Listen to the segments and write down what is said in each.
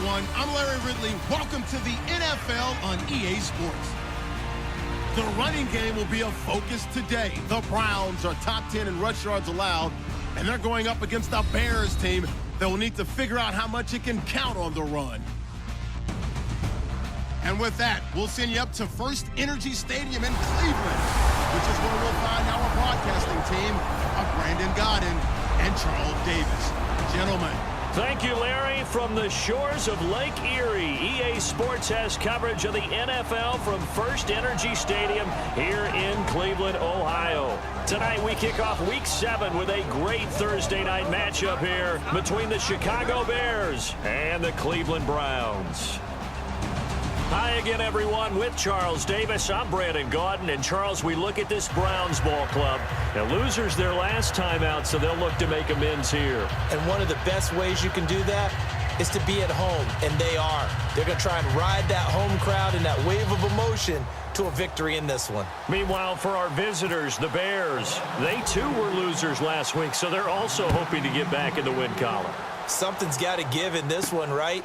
everyone. I'm Larry Ridley. Welcome to the NFL on EA Sports. The running game will be a focus today. The Browns are top 10 in rush yards allowed, and they're going up against a Bears team that will need to figure out how much it can count on the run. And with that, we'll send you up to First Energy Stadium in Cleveland, which is where we'll find our broadcasting team of Brandon Godden and Charles Davis. Gentlemen. Thank you, Larry. From the shores of Lake Erie, EA Sports has coverage of the NFL from First Energy Stadium here in Cleveland, Ohio. Tonight we kick off Week 7 with a great Thursday night matchup here between the Chicago Bears and the Cleveland Browns. Hi again, everyone. With Charles Davis, I'm Brandon Gaudin. And, Charles, we look at this Browns ball club. Now, losers their last time out, so they'll look to make amends here. And one of the best ways you can do that is to be at home, and they are. They're going to try and ride that home crowd and that wave of emotion to a victory in this one. Meanwhile, for our visitors, the Bears, they too were losers last week, so they're also hoping to get back in the win column. Something's got to give in this one, right?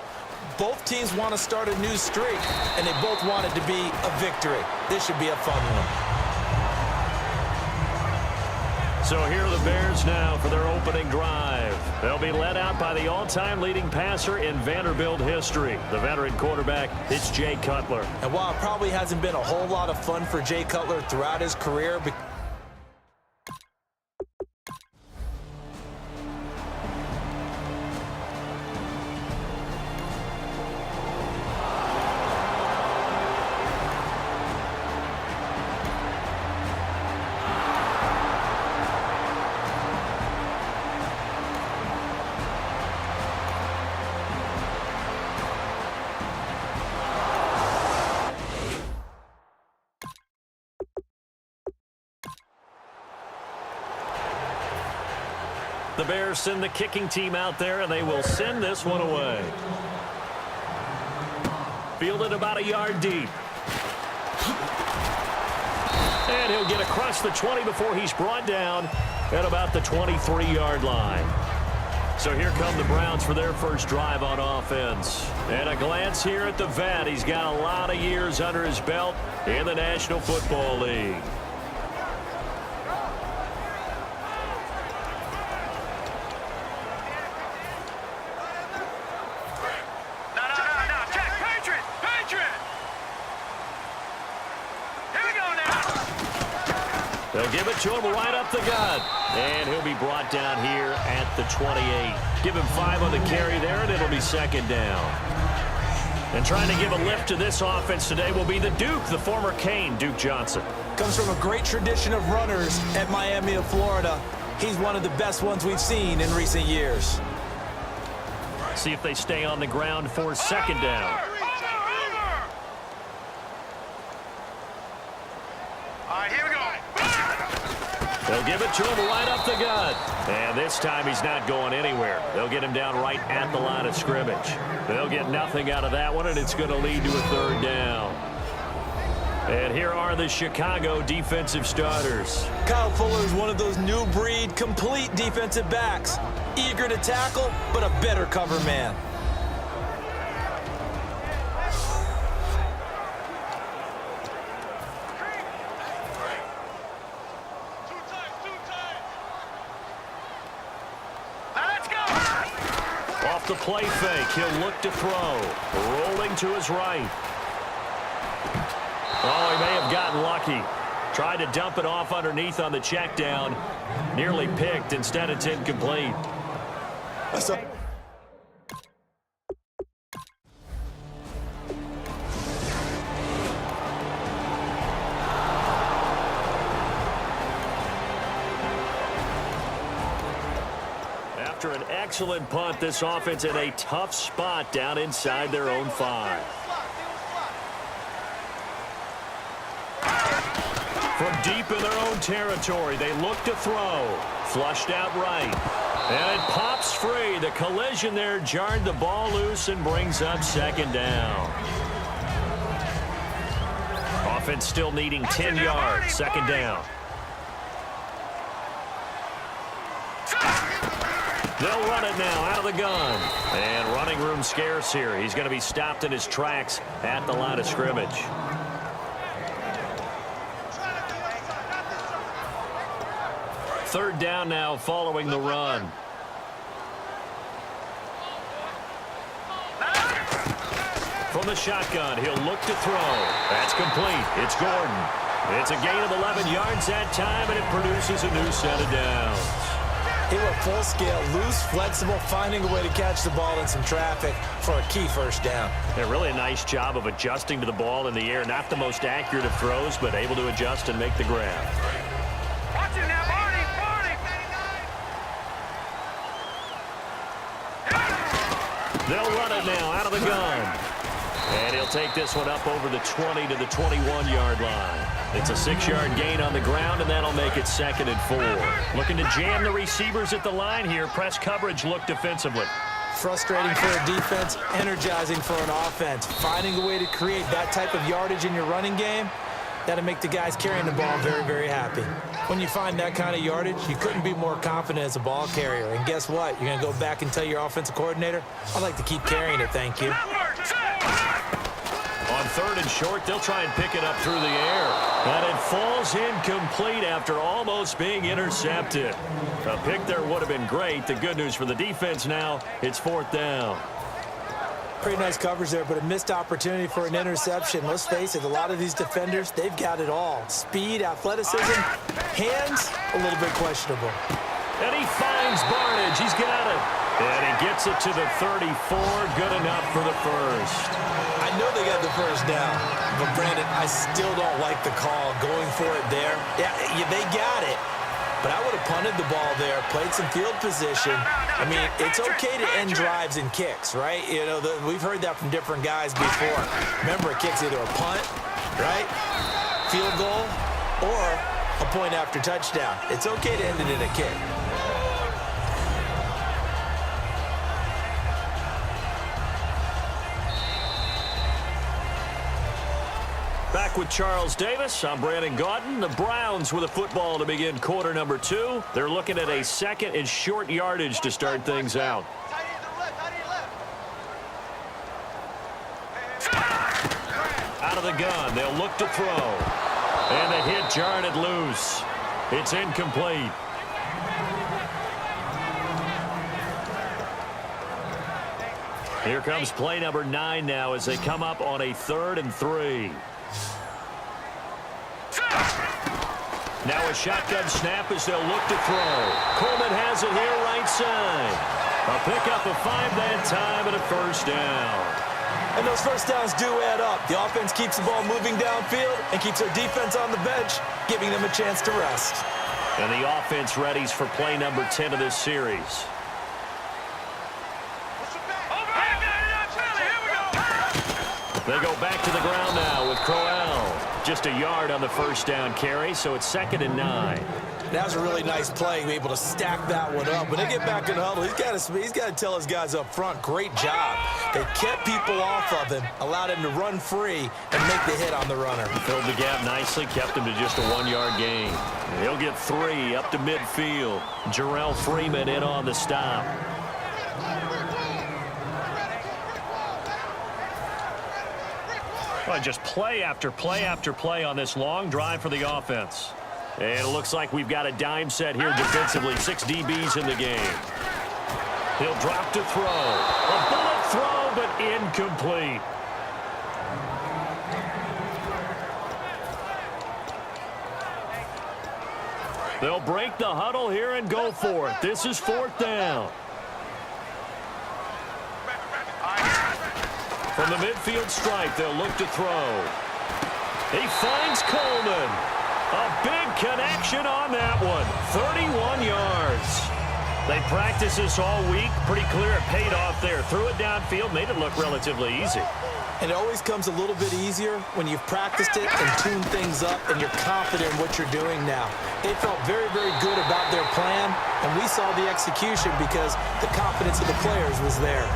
Both teams want to start a new streak, and they both want it to be a victory. This should be a fun one. So here are the Bears now for their opening drive. They'll be led out by the all-time leading passer in Vanderbilt history, the veteran quarterback. It's Jay Cutler. And while it probably hasn't been a whole lot of fun for Jay Cutler throughout his career, the Bears send the kicking team out there, and they will send this one away. Fielded about a yard deep. And he'll get across the 20 before he's brought down at about the 23-yard line. So here come the Browns for their first drive on offense. And a glance here at the vet. He's got a lot of years under his belt in the National Football League. They'll give it to him right up the gut. And he'll be brought down here at the 28. Give him 5 on the carry there, and it'll be second down. And trying to give a lift to this offense today will be the Duke, the former Cane, Duke Johnson. Comes from a great tradition of runners at Miami of Florida. He's one of the best ones we've seen in recent years. See if they stay on the ground for second down. They'll give it to him right up the gut. And this time he's not going anywhere. They'll get him down right at the line of scrimmage. They'll get nothing out of that one, and it's going to lead to a third down. And here are the Chicago defensive starters. Kyle Fuller is one of those new breed, complete defensive backs. Eager to tackle, but a better cover man. Off the play fake, he'll look to throw. Rolling to his right. Oh, he may have gotten lucky. Tried to dump it off underneath on the check down. Nearly picked. Instead, it's incomplete. After an excellent punt, this offense in a tough spot down inside their own 5. From deep in their own territory, they look to throw. Flushed out right. And it pops free. The collision there jarred the ball loose and brings up second down. Offense still needing 10 yards. Second down. They'll run it now out of the gun. And running room scarce here. He's going to be stopped in his tracks at the line of scrimmage. Third down now following the run. From the shotgun, he'll look to throw. That's complete. It's Gordon. It's a gain of 11 yards that time, and it produces a new set of downs. He went full scale, loose, flexible, finding a way to catch the ball in some traffic for a key first down. Yeah, really a nice job of adjusting to the ball in the air. Not the most accurate of throws, but able to adjust and make the grab. They'll run it now out of the gun. And he'll take this one up over the 20 to the 21-yard line. It's a 6-yard gain on the ground, and that'll make it 2nd and 4. Looking to jam the receivers at the line here. Press coverage look defensively. Frustrating for a defense, energizing for an offense. Finding a way to create that type of yardage in your running game, that'll make the guys carrying the ball very, very happy. When you find that kind of yardage, you couldn't be more confident as a ball carrier. And guess what? You're going to go back and tell your offensive coordinator, I'd like to keep carrying it, thank you. On 3rd and short, they'll try and pick it up through the air. And it falls incomplete after almost being intercepted. A pick there would have been great. The good news for the defense now, it's 4th down. Pretty nice coverage there, but a missed opportunity for an interception. Let's face it, a lot of these defenders, they've got it all. Speed, athleticism, hands, a little bit questionable. And he finds Barnage. He's got it. And he gets it to the 34. Good enough for the first. I know they got the first down, but Brandon, I still don't like the call going for it there. Yeah, they got it. But I would have punted the ball there, played some field position. I mean, it's okay to end drives and kicks, right? You know, we've heard that from different guys before. Remember, a kick's either a punt, right, field goal, or a point after touchdown. It's okay to end it in a kick. Back with Charles Davis, I'm Brandon Gaudin. The Browns with a football to begin quarter number 2. They're looking at a 2nd and short yardage to start things out. Out of the gun, they'll look to throw. And the hit jarred it loose. It's incomplete. Here comes play number 9 now as they come up on a 3rd and 3. Now a shotgun snap as they'll look to throw. Coleman has it here right side. A pickup of 5 that time and a first down. And those first downs do add up. The offense keeps the ball moving downfield and keeps their defense on the bench, giving them a chance to rest. And the offense readies for play number 10 of this series. They go back to the ground now with Crowell. Just a yard on the first down carry, so it's 2nd and 9. That was a really nice play, able to stack that one up. When they get back in the huddle, he's got to tell his guys up front, great job. They kept people off of him, allowed him to run free and make the hit on the runner. Filled the gap nicely, kept him to just a 1-yard gain. He'll get 3 up to midfield. Jarrell Freeman in on the stop. Well, just play after play after play on this long drive for the offense. And it looks like we've got a dime set here defensively. 6 DBs in the game. He'll drop to throw. A bullet throw, but incomplete. They'll break the huddle here and go for it. This is 4th down. From the midfield stripe, they'll look to throw. He finds Coleman. A big connection on that one. 31 yards. They practiced this all week. Pretty clear it paid off there. Threw it downfield, made it look relatively easy. And it always comes a little bit easier when you've practiced it and tuned things up and you're confident in what you're doing now. They felt very, very good about their plan, and we saw the execution because the confidence of the players was there.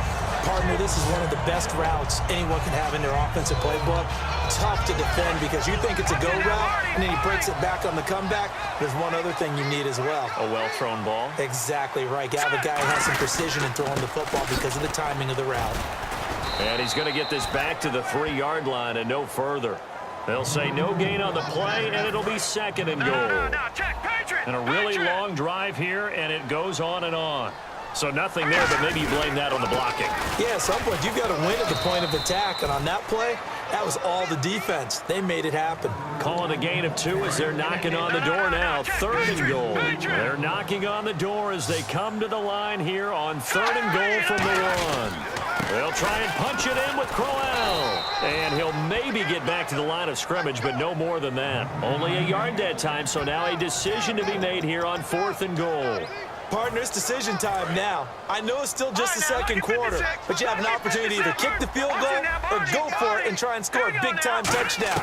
Partner, this is one of the best routes anyone can have in their offensive playbook. Tough to defend because you think it's a go route, and then he breaks it back on the comeback. There's one other thing you need as well. A well-thrown ball? Exactly right. You have a guy who has some precision in throwing the football because of the timing of the route. And he's going to get this back to the 3-yard line and no further. They'll say no gain on the play, and it'll be 2nd and goal. And a really long drive here, and it goes on and on. So nothing there, but maybe you blame that on the blocking. Yeah, at some point, you've got to win at the point of attack. And on that play, that was all the defense. They made it happen. Calling a gain of 2 as they're knocking on the door now. 3rd and goal. They're knocking on the door as they come to the line here on 3rd and goal from the 1. They'll try and punch it in with Crowell. And he'll maybe get back to the line of scrimmage, but no more than that. Only a yard that time, so now a decision to be made here on 4th and goal. Partner, it's decision time now. I know it's still just the second quarter, but you have an opportunity to either kick the field goal or go for it and try and score a big-time touchdown.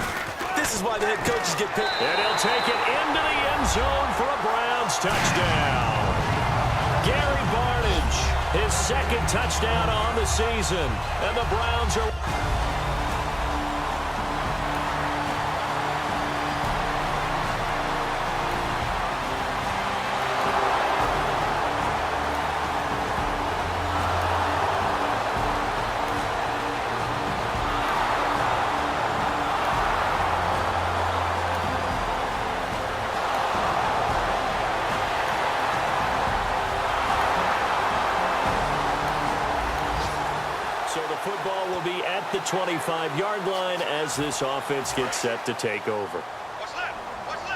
This is why the head coaches get picked. And he'll take it into the end zone for a Browns touchdown. Gary Barnidge, his 2nd touchdown on the season, and the Browns are... Football will be at the 25-yard line as this offense gets set to take over. What's left? What's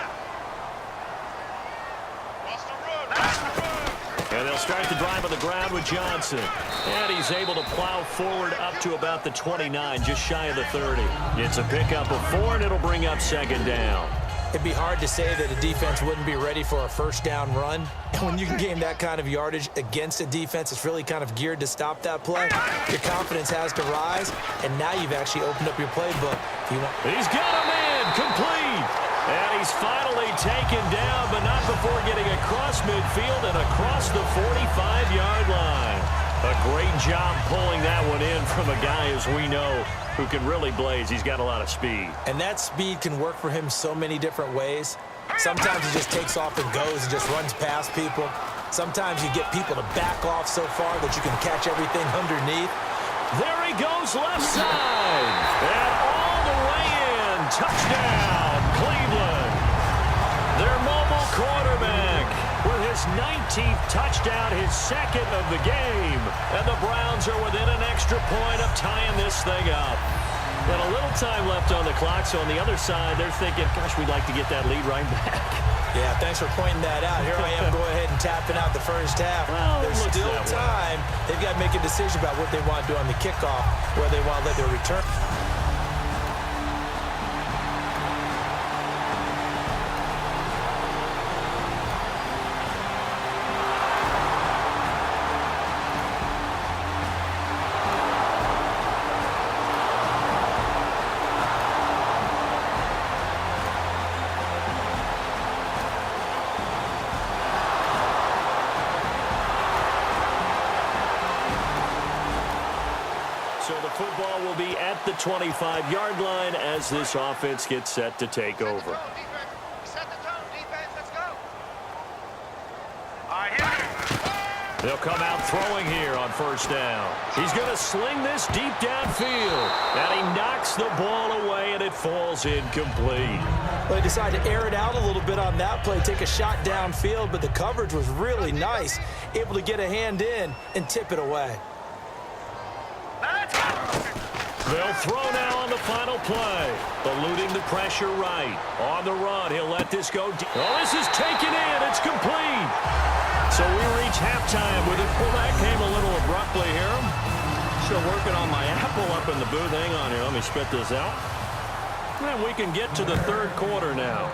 left? And they'll start the drive on the ground with Johnson. And he's able to plow forward up to about the 29, just shy of the 30. It's a pickup of 4, and it'll bring up 2nd down. It'd be hard to say that a defense wouldn't be ready for a 1st down run. And when you can gain that kind of yardage against a defense, it's really kind of geared to stop that play. Your confidence has to rise, and now you've actually opened up your playbook. He's got a man complete. And he's finally taken down, but not before getting across midfield and across the 45-yard line. A great job pulling that one in from a guy, as we know, who can really blaze. He's got a lot of speed. And that speed can work for him so many different ways. Sometimes he just takes off and goes and just runs past people. Sometimes you get people to back off so far that you can catch everything underneath. There he goes, left side. And all the way in. Touchdown, Cleveland. Their mobile quarterback with his 19th touchdown, his 2nd of the game. And the Browns are within an extra point of tying this thing up. And a little time left on the clock, so on the other side, they're thinking, gosh, we'd like to get that lead right back. Yeah, thanks for pointing that out. Here I am going ahead and tapping out the 1st half. Well, there's still time. They've got to make a decision about what they want to do on the kickoff, where they want to let their return. Football will be at the 25-yard line as this offense gets set to take over. They'll come out throwing here on 1st down. He's going to sling this deep downfield. And he knocks the ball away, and it falls incomplete. Well, they decided to air it out a little bit on that play, take a shot downfield, but the coverage was really nice. Able to get a hand in and tip it away. They'll throw now on the final play. Eluding the pressure right. On the run, he'll let this go. Oh, this is taken in. It's complete. So we reach halftime with it. Well, that came a little abruptly here. Still working on my apple up in the booth. Hang on here. Let me spit this out. And we can get to the 3rd quarter now.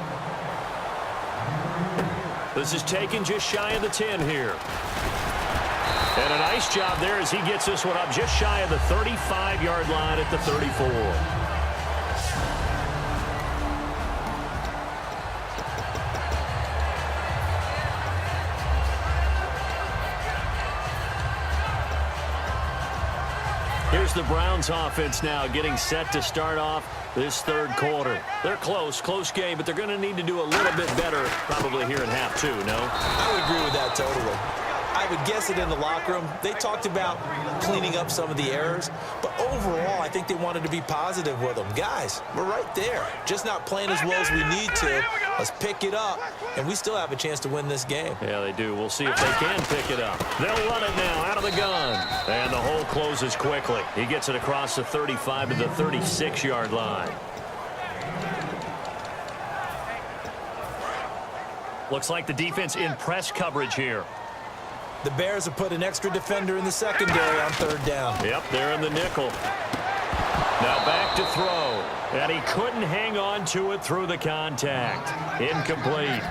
This is taken just shy of the 10 here. And a nice job there as he gets this one up just shy of the 35-yard line at the 34. Here's the Browns offense now getting set to start off this third quarter. They're close game, but they're going to need to do a little bit better probably here in half two, no? I would agree with that totally. I would guess it in the locker room. They talked about cleaning up some of the errors, but overall, I think they wanted to be positive with them. Guys, we're right there. Just not playing as well as we need to. Let's pick it up, and we still have a chance to win this game. Yeah, they do. We'll see if they can pick it up. They'll run it now out of the gun, and the hole closes quickly. He gets it across the 35 to the 36-yard line. Looks like the defense in press coverage here. The Bears have put an extra defender in the secondary on third down. Yep, they're in the nickel. Now back to throw. And he couldn't hang on to it through the contact. Incomplete.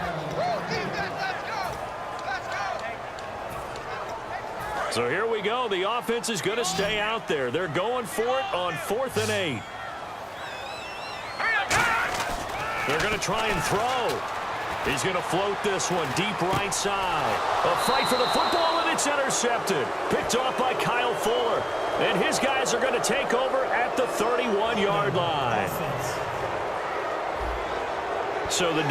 So here we go. The offense is going to stay out there. They're going for it on 4th and 8. They're going to try and throw. He's going to float this one deep right side. A fight for the football, and it's intercepted. Picked off by Kyle Fuller. And his guys are going to take over at the 31-yard line. So the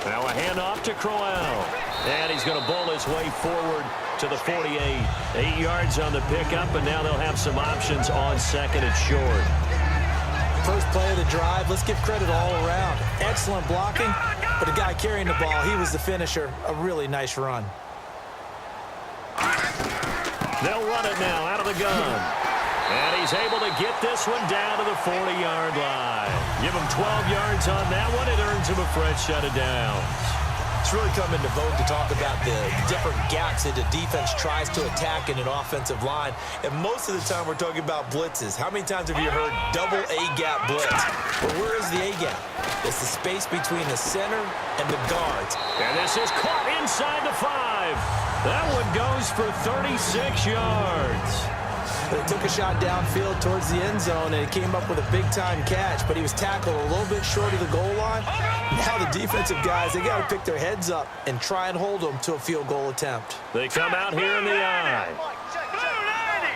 now a handoff to Crowell. And he's going to bowl his way forward to the 48. 8 yards on the pickup, and now they'll have some options on second and short. First play of the drive, let's give credit all around. Excellent blocking, but the guy carrying the ball, he was the finisher. A really nice run. They'll run it now out of the gun. And he's able to get this one down to the 40-yard line. Give him 12 yards on that one. It earns him a fresh set of downs. It's really come into vogue to talk about the different gaps that the defense tries to attack in an offensive line. And most of the time we're talking about blitzes. How many times have you heard double A-gap blitz? Well, where is the A-gap? It's the space between the center and the guards. And this is caught inside the 5. That one goes for 36 yards. They took a shot downfield towards the end zone, and he came up with a big-time catch, but he was tackled a little bit short of the goal line. Now the defensive guys, they got to pick their heads up and try and hold them to a field goal attempt. They come out here in the eye.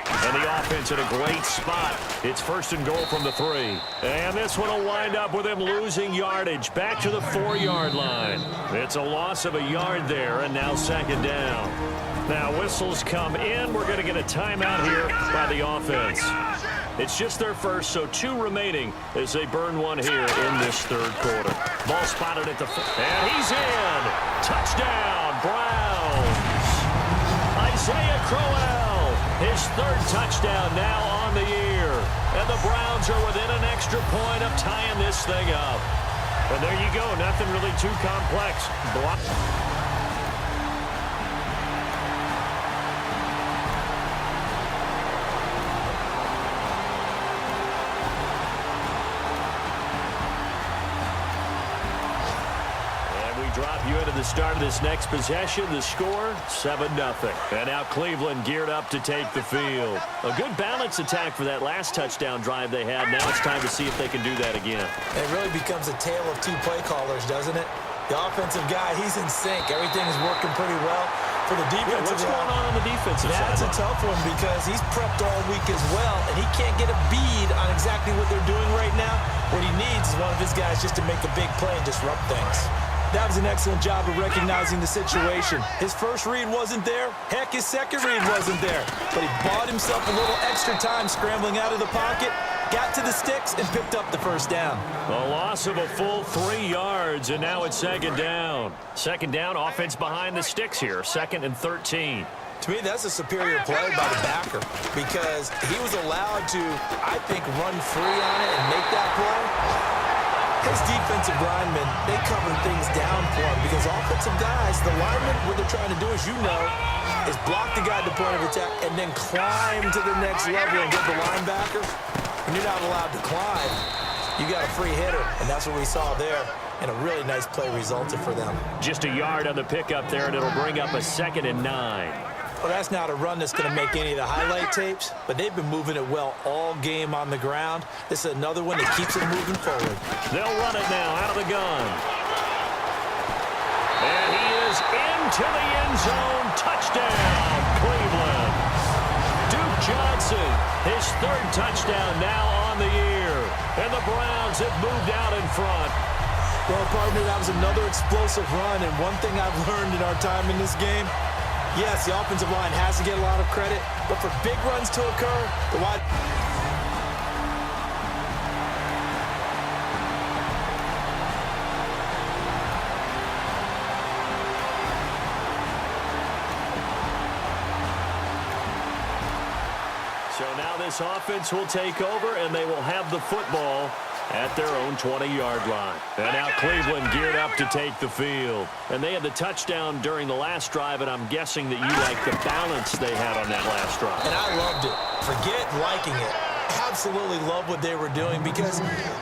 And the offense in a great spot. It's 1st and goal from the 3. And this one will wind up with him losing yardage back to the 4-yard line. It's a loss of a yard there, and now 2nd down. Now whistles come in. We're going to get a timeout here by the offense. It's just their first, so 2 remaining as they burn one here in this third quarter. Ball spotted at the and he's in. Touchdown, Browns. Isaiah Crowell, his 3rd touchdown now on the year. And the Browns are within an extra point of tying this thing up. And there you go. Nothing really too complex. Drop you into the start of this next possession. The score, 7-0. And now Cleveland geared up to take the field. A good balance attack for that last touchdown drive they had. Now it's time to see if they can do that again. It really becomes a tale of 2 play callers, doesn't it? The offensive guy, he's in sync. Everything is working pretty well. For the defensive what's going on the defensive side? That's a tough one because he's prepped all week as well, and he can't get a bead on exactly what they're doing right now. What he needs is one of his guys just to make a big play and disrupt things. That was an excellent job of recognizing the situation. His first read wasn't there. Heck, his second read wasn't there. But he bought himself a little extra time scrambling out of the pocket, got to the sticks, and picked up the 1st down. A loss of a full 3 yards, and now it's 2nd down. 2nd down, offense behind the sticks here. 2nd and 13. To me, that's a superior play by the backer because he was allowed to, I think, run free on it and make that play. His defensive linemen, they cover things down for him because offensive guys, the linemen, what they're trying to do, as you know, is block the guy at the point of attack and then climb to the next level and get the linebacker. And you're not allowed to climb. You got a free hitter, and that's what we saw there. And a really nice play resulted for them. Just a yard on the pickup there, and it'll bring up a 2nd and 9. Well, that's not a run that's going to make any of the highlight tapes, but they've been moving it well all game on the ground. This is another one that keeps it moving forward. They'll run it now out of the gun. And he is into the end zone. Touchdown, Cleveland. Duke Johnson, his third touchdown now on the year. And the Browns have moved out in front. Well, partner, that was another explosive run, and one thing I've learned in our time in this game, yes, the offensive line has to get a lot of credit, but for big runs to occur, the wide... So now this offense will take over, and they will have the football at their own 20-yard line. And now Cleveland geared up to take the field. And they had the touchdown during the last drive, and I'm guessing that you like the balance they had on that last drive. And I loved it. Forget liking it. Absolutely love what they were doing, because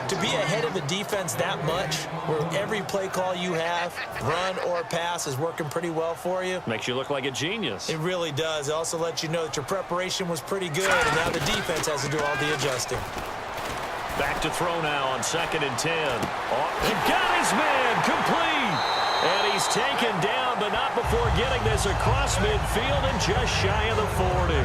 to be ahead of the defense that much, where every play call you have, run or pass, is working pretty well for you. Makes you look like a genius. It really does. It also lets you know that your preparation was pretty good, and now the defense has to do all the adjusting. Back to throw now on 2nd and 10. Oh, he got his man complete. And he's taken down, but not before getting this across midfield and just shy of the 40.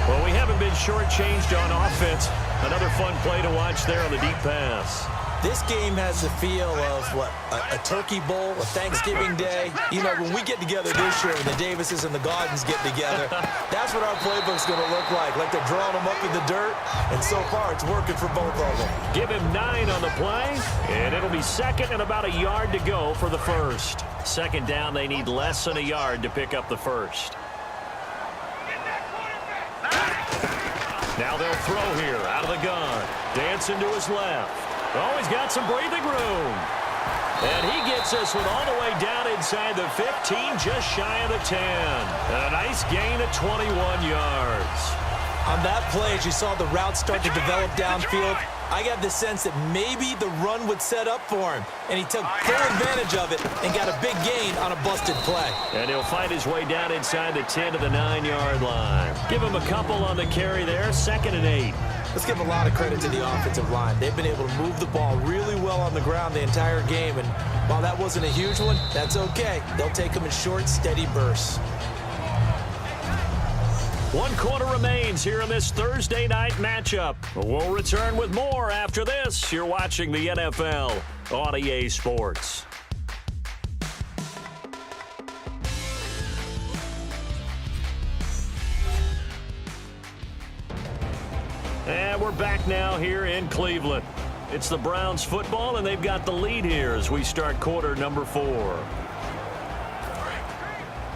Well, we haven't been shortchanged on offense. Another fun play to watch there on the deep pass. This game has the feel of, what, a turkey bowl, a Thanksgiving day. You know, when we get together this year and the Davises and the Gardens get together, that's what our playbook's going to look like they're drawing them up in the dirt, and so far it's working for both of them. Give him 9 on the play, and it'll be 2nd and about a yard to go for the first. 2nd down, they need less than a yard to pick up the first. Now they'll throw here out of the gun. Dancing to his left. Oh, he's got some breathing room. And he gets this one all the way down inside the 15, just shy of the 10. And a nice gain of 21 yards. On that play, as you saw the route start to develop downfield, I got the sense that maybe the run would set up for him. And he took full advantage of it and got a big gain on a busted play. And he'll find his way down inside the 10 to the 9-yard line. Give him a couple on the carry there, 2nd and 8. Let's give a lot of credit to the offensive line. They've been able to move the ball really well on the ground the entire game. And while that wasn't a huge one, that's okay. They'll take them in short, steady bursts. 1 quarter remains here in this Thursday night matchup. We'll return with more after this. You're watching the NFL on EA Sports. And we're back now here in Cleveland. It's the Browns football, and they've got the lead here as we start quarter number 4.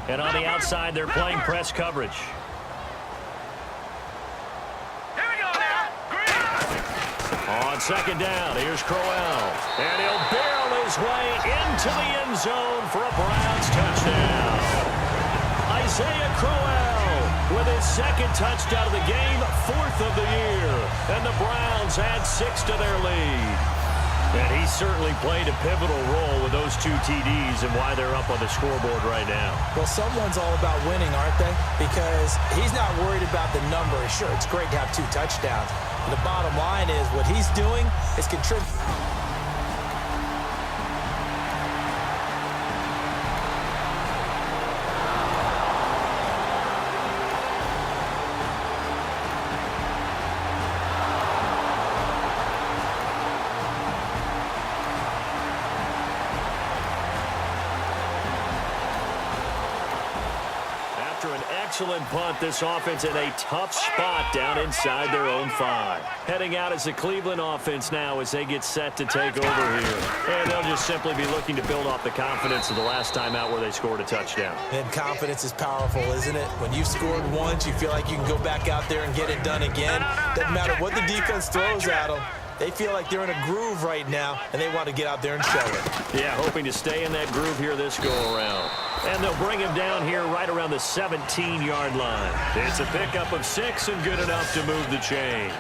And on the outside, they're playing press coverage. On 2nd down, here's Crowell. And he'll barrel his way into the end zone for a Browns touchdown. Isaiah Crowell with his 2nd touchdown of the game, 4th of the year. And the Browns add 6 to their lead. And he certainly played a pivotal role with those 2 TDs and why they're up on the scoreboard right now. Well, someone's all about winning, aren't they? Because he's not worried about the number. Sure, it's great to have 2 touchdowns. The bottom line is what he's doing is contributing. Excellent punt. This offense in a tough spot down inside their own 5. Heading out as the Cleveland offense now as they get set to take over here. And they'll just simply be looking to build off the confidence of the last time out where they scored a touchdown. And confidence is powerful, isn't it? When you've scored once, you feel like you can go back out there and get it done again. Doesn't matter what the defense throws at them. They feel like they're in a groove right now, and they want to get out there and show it. Yeah, hoping to stay in that groove here this go-around. And they'll bring him down here right around the 17-yard line. It's a pickup of 6 and good enough to move the chains.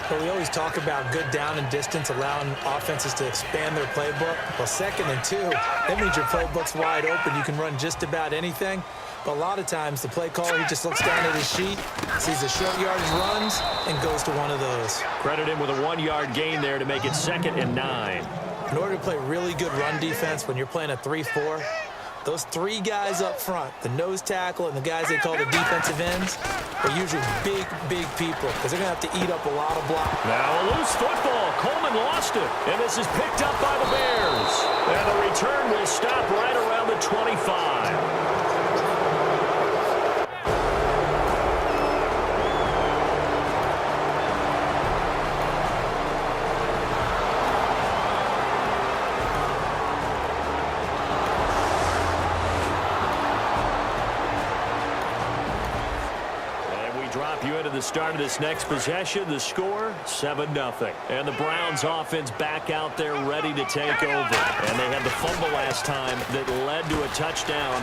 But we always talk about good down and distance, allowing offenses to expand their playbook. Well, 2nd and 2, that means your playbook's wide open. You can run just about anything. But a lot of times, the play caller, he just looks down at his sheet, sees the short yardage runs, and goes to one of those. Credit him with a 1-yard gain there to make it 2nd and 9. In order to play really good run defense when you're playing a 3-4, those 3 guys up front, the nose tackle and the guys they call the defensive ends, are usually big, big people because they're going to have to eat up a lot of block. Now a loose football. Coleman lost it, and this is picked up by the Bears. And the return will stop right around the 25. You into the start of this next possession. The score, 7-0. And the Browns offense back out there ready to take over. And they had the fumble last time that led to a touchdown.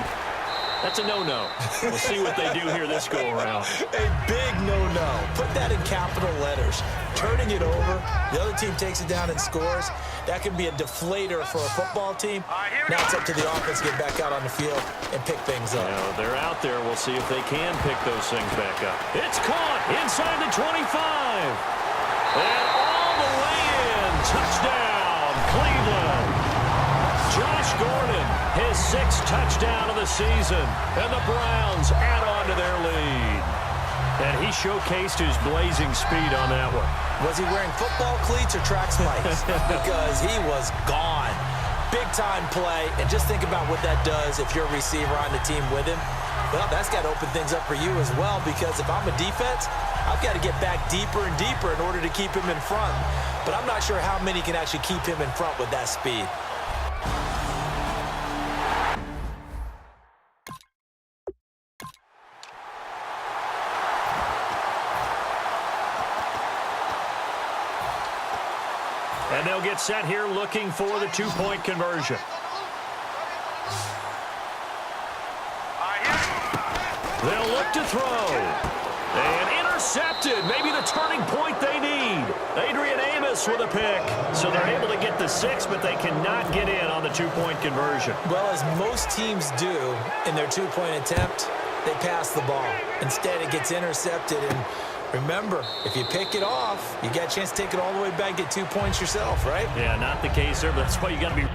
That's a no-no. We'll see what they do here this go-around. A big no-no. Put that in capital letters. Turning it over, the other team takes it down and scores. That can be a deflator for a football team. Now it's up to the offense to get back out on the field and pick things up. Now they're out there. We'll see if they can pick those things back up. It's caught inside the 25. And all the way in. Touchdown, Cleveland. Josh Gordon, his 6th touchdown of the season. And the Browns add on to their lead. And he showcased his blazing speed on that one. Was he wearing football cleats or track spikes? Because he was gone. Big-time play. And just think about what that does if you're a receiver on the team with him. Well, that's got to open things up for you as well, because if I'm a defense, I've got to get back deeper and deeper in order to keep him in front. But I'm not sure how many can actually keep him in front with that speed. And they'll get set here looking for the 2-point conversion. They'll look to throw. And intercepted. Maybe the turning point they need. Adrian Amos with a pick. So they're able to get the 6, but they cannot get in on the 2-point conversion. Well, as most teams do in their 2-point attempt, they pass the ball. Instead, it gets intercepted. And remember, if you pick it off, you got a chance to take it all the way back, get 2 points yourself, right? Yeah, not the case there, but that's why you got to be...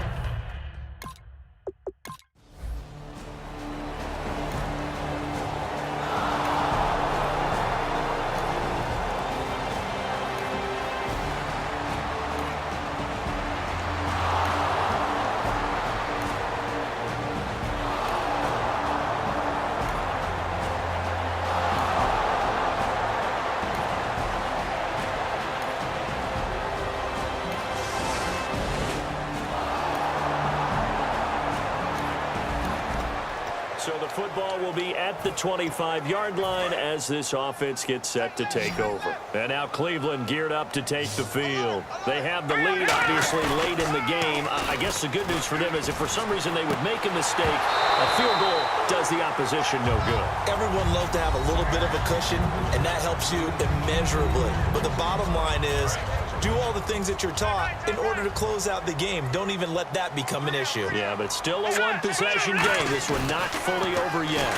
So the football will be at the 25-yard line as this offense gets set to take over. And now Cleveland geared up to take the field. They have the lead, obviously, late in the game. I guess the good news for them is if for some reason they would make a mistake, a field goal does the opposition no good. Everyone loves to have a little bit of a cushion, and that helps you immeasurably. But the bottom line is, do all the things that you're taught in order to close out the game. Don't even let that become an issue. Yeah, but still a one-possession game. This one not fully over yet.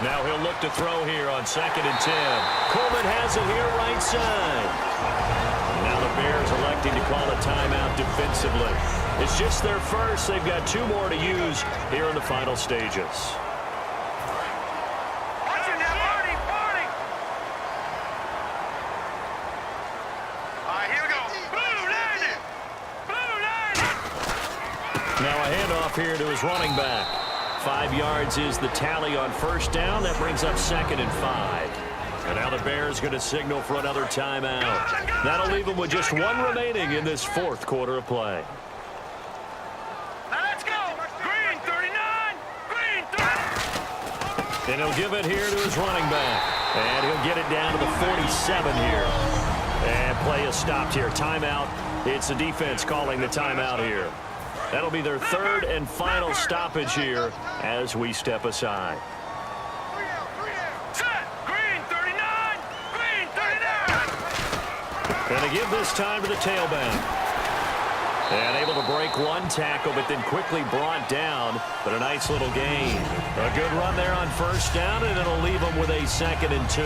Now he'll look to throw here on 2nd and 10. Coleman has it here right side. Now the Bears electing to call a timeout defensively. It's just their first. They've got 2 more to use here in the final stages. Now a handoff here to his running back. 5 yards is the tally on first down. That brings up 2nd and 5. And now the Bears going to signal for another timeout. That'll leave them with just 1 remaining in this 4th quarter of play. Let's go! Green 39! Green 30! And he'll give it here to his running back. And he'll get it down to the 47 here. And play is stopped here. Timeout. It's the defense calling the timeout here. That'll be their 3rd and final stoppage here as we step aside. Set! Green 39! Green 39! And they give this time to the tailback. And able to break one tackle, but then quickly brought down. But a nice little gain. A good run there on first down, and it'll leave them with a 2nd and 2.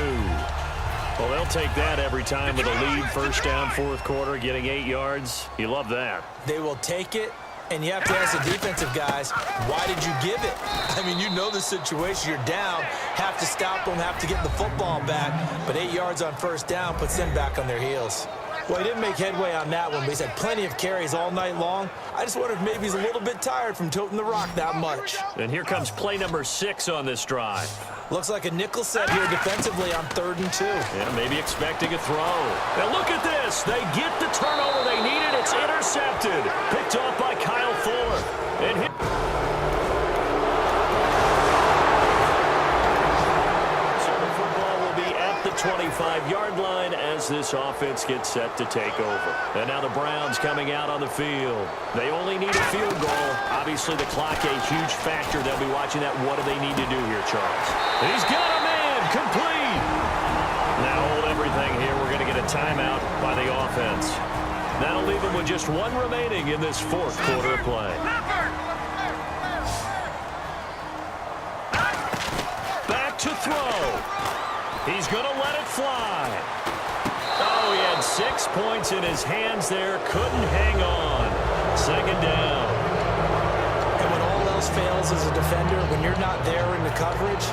Well, they'll take that every time with a lead. First down, fourth quarter, getting 8 yards. You love that. They will take it, and you have to ask the defensive guys, why did you give it? I mean, you know the situation. You're down, have to stop them, have to get the football back. But 8 yards on first down puts them back on their heels. Well, he didn't make headway on that one, but he's had plenty of carries all night long. I just wonder if maybe he's a little bit tired from toting the rock that much. And here comes play number 6 on this drive. Looks like a nickel set here defensively on 3rd and 2. Yeah, maybe expecting a throw. Now look at this. They get the turnover they needed. It's intercepted. Picked off by Kyle Fuller. And hit. So the football will be at the 25-yard line as this offense gets set to take over. And now the Browns coming out on the field. They only need a field goal. Obviously, the clock a huge factor. They'll be watching that. What do they need to do here, Charles? He's got a man complete. Now hold everything here. We're going to get a timeout by the offense. That'll leave them with just 1 remaining in this fourth quarter of play. Back to throw. He's going to let it fly. Oh, he had 6 points in his hands there. Couldn't hang on. 2nd down. And when all else fails as a defender, when you're not there in the coverage,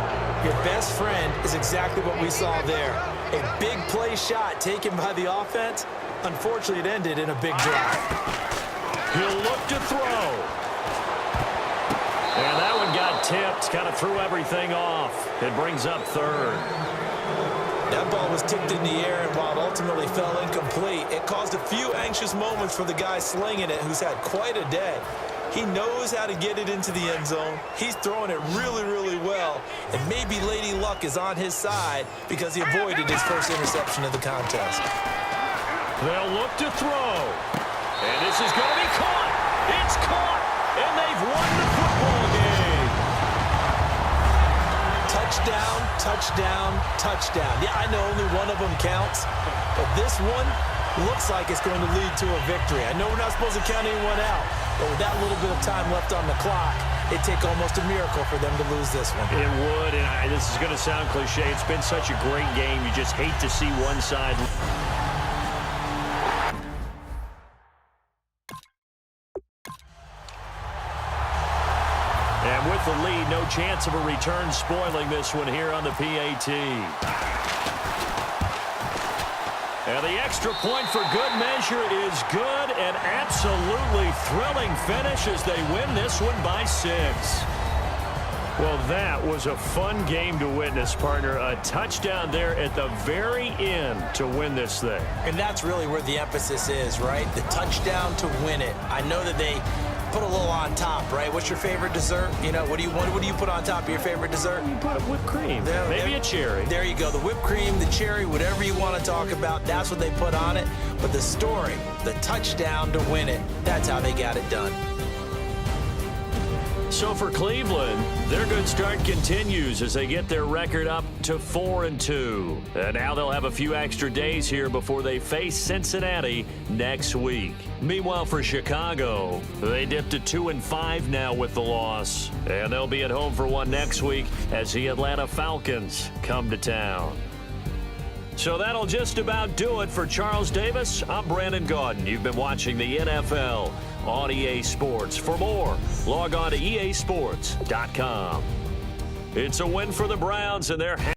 your best friend is exactly what we saw there. A big play shot taken by the offense. Unfortunately, it ended in a big drive. He'll look to throw. And that one got tipped. Kind of threw everything off. It brings up 3rd. That ball was tipped in the air, and while it ultimately fell incomplete, it caused a few anxious moments for the guy slinging it, who's had quite a day. He knows how to get it into the end zone. He's throwing it really, really well. And maybe Lady Luck is on his side because he avoided his first interception of the contest. They'll look to throw. And this is going to be caught. It's caught. And they've won the football game. Touchdown, touchdown, touchdown. Yeah, I know only one of them counts, but this one looks like it's going to lead to a victory. I know we're not supposed to count anyone out, but with that little bit of time left on the clock, it'd take almost a miracle for them to lose this one. It would, and this is going to sound cliche. It's been such a great game. You just hate to see one side. And with the lead, no chance of a return, spoiling this one here on the PAT. And the extra point for good measure is good, and absolutely thrilling finish as they win this one by 6. Well, that was a fun game to witness, partner. A touchdown there at the very end to win this thing. And that's really where the emphasis is, right? The touchdown to win it. I know that they put a little on top, right? What's your favorite dessert? You know, what do you put on top of your favorite dessert? You put whipped cream, maybe a cherry. There you go. The whipped cream, the cherry, whatever you want to talk about, that's what they put on it. But the story, the touchdown to win it, that's how they got it done. So for Cleveland, their good start continues as they get their record up to 4-2. And now they'll have a few extra days here before they face Cincinnati next week. Meanwhile, for Chicago, they dipped to 2-5 now with the loss. And they'll be at home for one next week as the Atlanta Falcons come to town. So that'll just about do it for Charles Davis. I'm Brandon Gaudin. You've been watching the NFL on EA Sports. For more, log on to easports.com. It's a win for the Browns, and they're